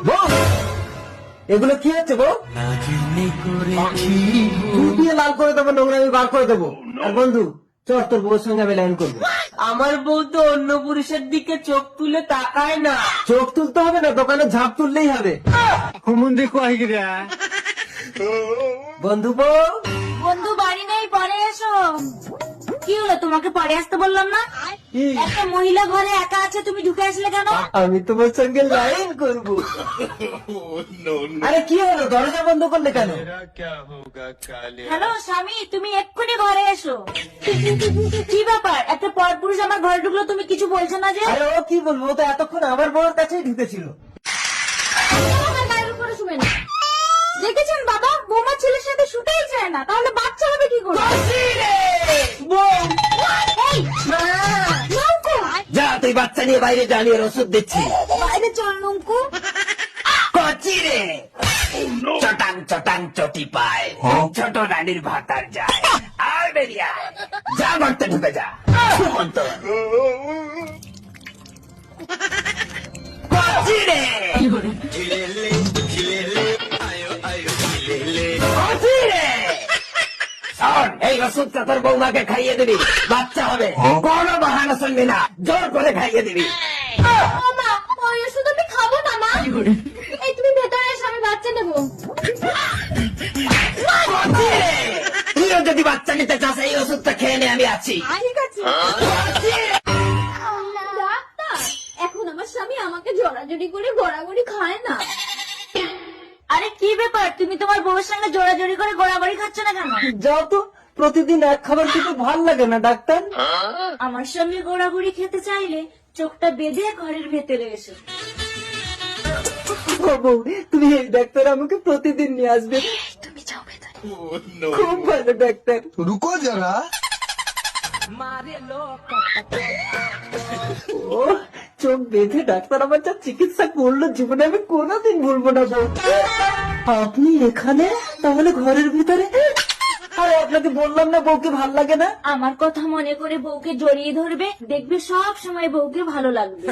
বউ, এগুলো কি হচ্ছে বউ? দুধ দিয়ে লাল করে দেবো, নোংরা আমি বার করে দেবো। আর বন্ধু, চল তোর বউর সঙ্গে আমি লাইন করবো। আমার বউ তো অন্য পুরুষের দিকে চোখ তুলে তাকায় না। চোখ তুলতে হবে না, দোকানে ঝাঁপ তুললেই হবে। বন্ধু বউ, বন্ধু বাড়ি নেই, পরে এসো। কি হলো, তোমাকে পরে আসতে বললাম না? কি? একটা মহিলা ঘরে একা আছে, তুমি ঢুকে আসলে কেন? আমি তোমার সঙ্গে লাইন করবো। আরে কি হলো, দরজা বন্ধ করলে কেন? হ্যালো স্বামী, তুমি এক্ষুনি ঘরে এসো। কি ব্যাপার, একটা পরপুরুষ আমার ঘরে ঢুকলো, তুমি কিছু বলছো না যে? আরে ও কি বলবো, ও তো এতক্ষণ আমার বউর কাছেই ঢুকেছিল। আমার গায়ের উপরে শুবেন না। দেখেছেন বাবা, বৌমা ছেলের সাথে শুতেই চায় না, তাহলে বাচ্চা হবে কি করে? এই, নঙ্কু, যা তুই বাচ্চা নিয়ে বাইরে জানিয়ে ওষুধ দিচ্ছি। বাইরে চল নঙ্কু। কচি রে, চটাং চটাং চটি পায়, ছোট রানীর ভাতার যায়। আর বেরিয়া যা, মারতে ঢুকে যা। ঘুমন্ত। কচি রে, কচি রে। শোন, এই ওষুধটা তোর বৌমাকে খাইয়ে দিবি, বাচ্চা হবে। কোনো বাহানা শুনবি না, জোর করে খাইয়ে দিবি। ও মা, ওই ওষুধ আমি খাবো না মা। এই তুমি ভেতরে এসো, আমি বাচ্চা নেবো। কচি রে, তুইও যদি বাচ্চা নিতে চাস এই ওষুধটা খেয়ে নে, আমি আছি। ঠিক আছে। ডাক্তার, এখন আমার স্বামী আমাকে জড়াজড়ি করে গড়াগড়ি খায় না। আরে কি ব্যাপার, তুমি তোমার বউয়ের সঙ্গে জড়াজড়ি করে গড়াগড়ি খাচ্ছ না কেন? যাও তো, প্রতিদিন এক খাবার খেতে ভাল লাগে না ডাক্তার। আমার সঙ্গে গড়াগড়ি খেতে চাইলে চোখটা বেঁধে ঘরের ভেতরে এসো। ও বউ, তুমি এই ডাক্তার আমাকে প্রতিদিন নিয়ে আসবে। তুমি যাও ভেতরে। খুব ভালো ডাক্তার। रुको जरा। ও, চোখ বেঁধে ডাক্তার আমার যা চিকিৎসা করলো, জীবনে আমি কোনোদিন ভুলবো না বউ। আপনি এখানে, তাহলে ঘরের ভিতরে? আরে আপনাকে বললাম না বউকে ভাল লাগে না। আমার কথা মনে করে বউকে জড়িয়ে ধরবে, দেখবে সব সময় বউকে ভালো লাগবে।